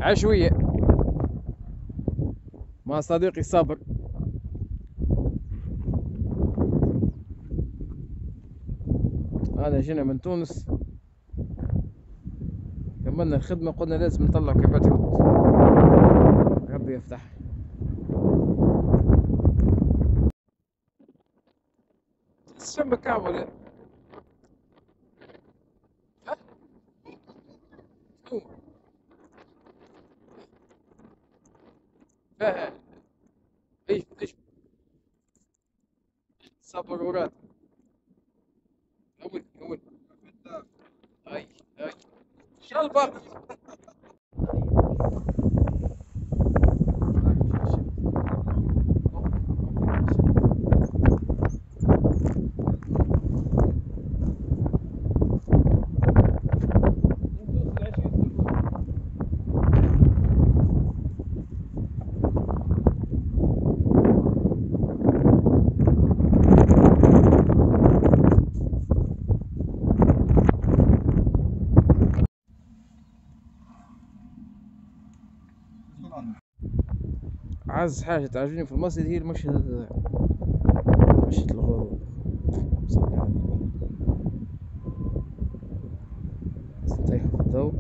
عشوية مع صديقي صابر. هذا جينا من تونس، كملنا الخدمة قلنا لازم نطلع كعبات حوت. ربي يفتح. السمك كعب ولا فيها ايش صبر وراد. هون هاي شلبة. أعز حاجة تعجبني في المسجد هي مشية الغروب. صلي على النبي. تطيح في الضوء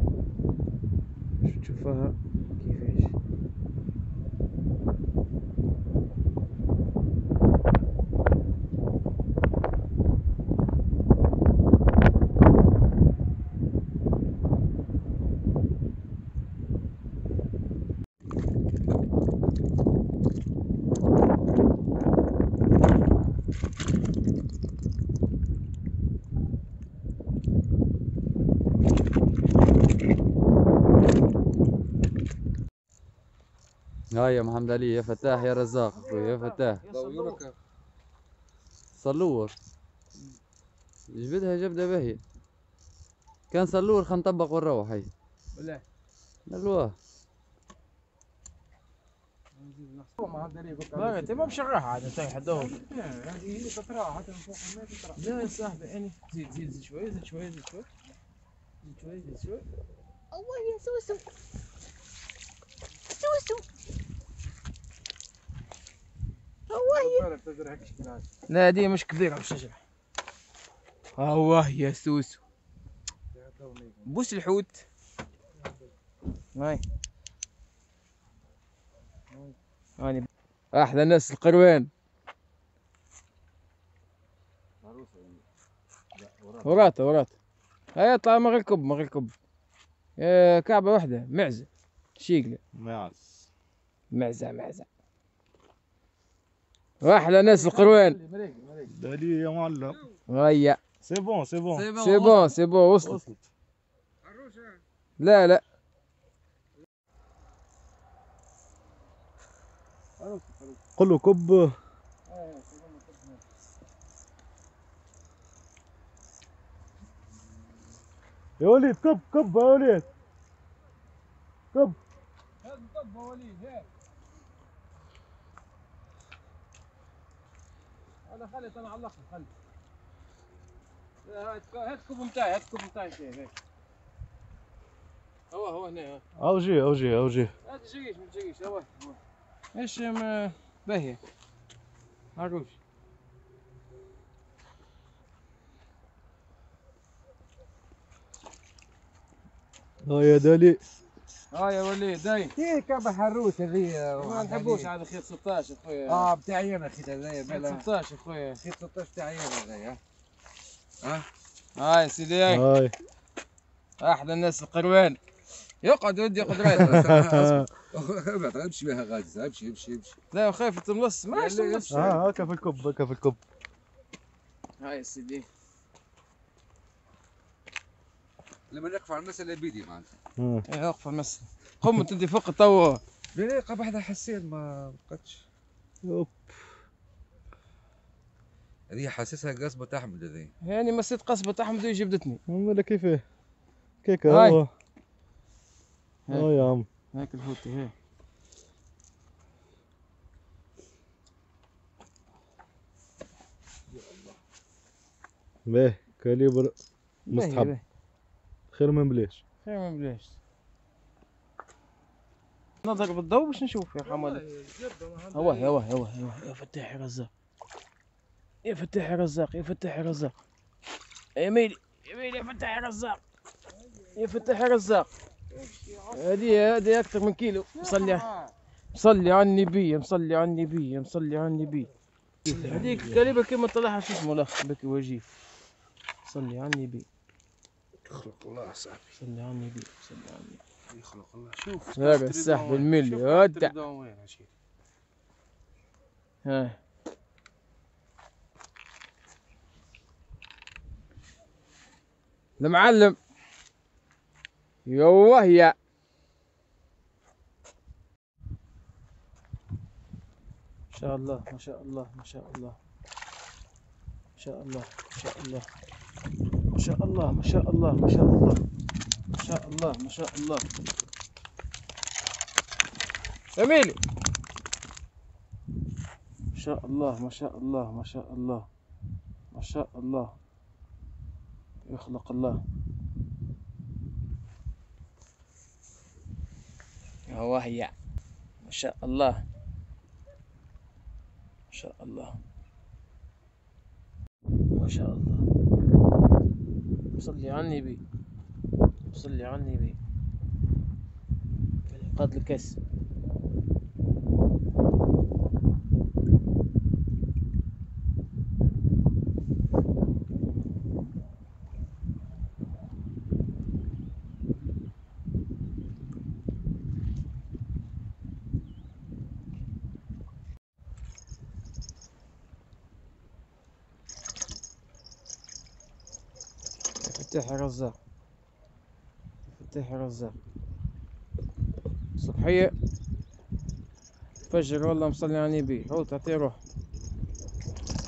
باش تشوفها كيفاش. هاي يا محمد علي، يا فتاح يا رزاق اخوي، يا فتاح. صلور جبدها جبده باهية. كان صلور خلينا نطبق ونروح. هي بالله الواه ما انت ما مشرحها عاد تايح الدور. هذه هي تطرح حتى من فوق ما تطرح. لا يا صاحبي يعني زيد شوي زيد شوي زيد شوي زيد شوي زيد شوي. الله يا سوسو سوسو الله يا. لا دي مش كبيرة الشجرة. الله يا سوسو بوس الحوت. هاي هاني احلى ناس القروان. وراته هاي اطلع ما غير كب يا كعبة واحدة معزة شيقلة معزة واحلى ناس القروان. دالي يا معلم. هيا سي بون سي بون وصلت. لا قل له كب. يا وليد كب يا وليد كب. هات يا وليد هذا خلي انا علقها خلي. هات كوب متاعي هيك. هو هنا او جي هات تجيش هو ايش باهية عروش. ها يا دالي. يا وليد هاي هي كعبة حروس هذي ما نحبوش عاد خيط 16 خويا. بتاعي انا خيط هذايا. خيط 16 خويا. خيط 16 بتاعي انا هذايا. هاي سيدي هاي احلى الناس القروان. يقعد ودي ياخذ رايته. ابعد امشي بها غادي امشي. لا خايف تملص ما تملص. هاكا في الكب هاي سيدي لما نقف على المسألة بيدي معناتها. ايه اقفل المسألة. قم تدي فوق تو. بنيقة بحذا حسين ما بقتش. يوب هذه حاسسها قصبة أحمد هذه. يعني مسيت قصبة أحمد وجبدتني. ولا كيفاه كيكا. هاي يا عم هاك الحوتي هاي. باهي كاليبر مستحب. خير من بلاش. نظر بالضوء باش نشوف يا حمد. هواه هواه هواه هواه. يا فتاح يا رزاق، يا فتاح يا رزاق، يا فتاح يا رزاق، يا ميلي يا ميلي، يا فتاح يا رزاق، يا فتاح يا رزاق. هذه اكثر من كيلو. مصلي على النبي، مصلي على النبي، مصلي على النبي. هذيك قريبة كيما طلعها شو اسمه الاخ بكي وجيه. صلي على النبي، يخلق الله صاحبي، صلي على النبي، صلي على النبي. يخلق الله. شوف هذا السحب الملي ودع. ها المعلم يوه يا ما شاء الله ما شاء الله ما شاء الله ما شاء الله ما شاء الله ما شاء الله ما شاء الله ما شاء الله ما شاء الله ما شاء الله. جميل ما شاء الله ما شاء الله ما شاء الله ما شاء الله. يخلق الله. وهي ما شاء الله ما شاء الله ما شاء الله. صلي على النبي، صلي على النبي. قاد الكاس. فتاح يا رزاق، فتاح يا رزاق. صبحية فجر والله مصلي على النبي. هو تعطيه روح.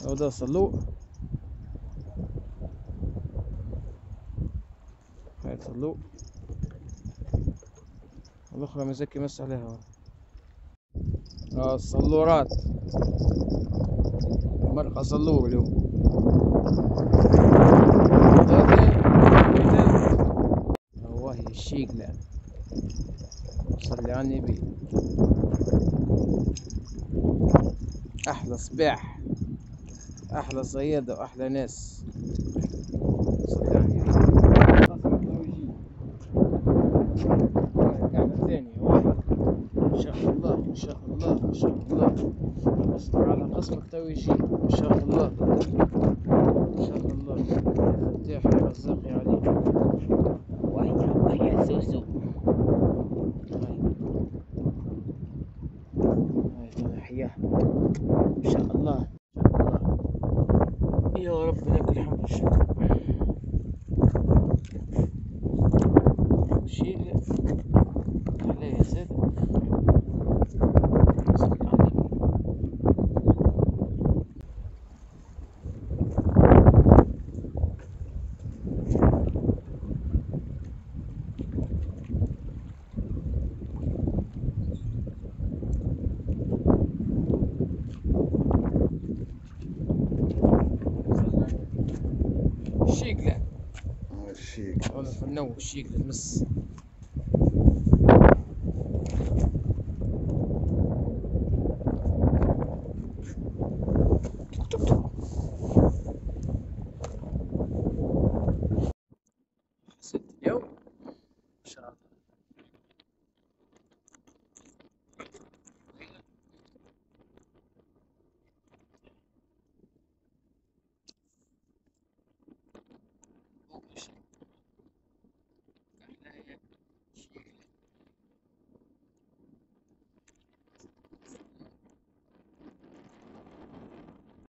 هو ده صلوا. هاي صلوا. الأخرى مزكي مس عليها. الصلورات مرقى صلور اليوم. والله الشيقلة. صلي على النبي. أحلى صباح، أحلى صيادة وأحلى ناس. صلي على النبي. الكعبة الثانية ما شاء الله ما شاء الله ما شاء الله. اصبر على قسمك تو يجي. ما شاء الله ما شاء الله. يا فتاح يا رزاق يا علي. وهي سوسو. هاي حياه ما شاء الله ما شاء الله. يا رب لك الحمد والشكر. شيء عليه زاد. الشيقلة الشيك والله فنو الشيقلة تمس. حسيت اليوم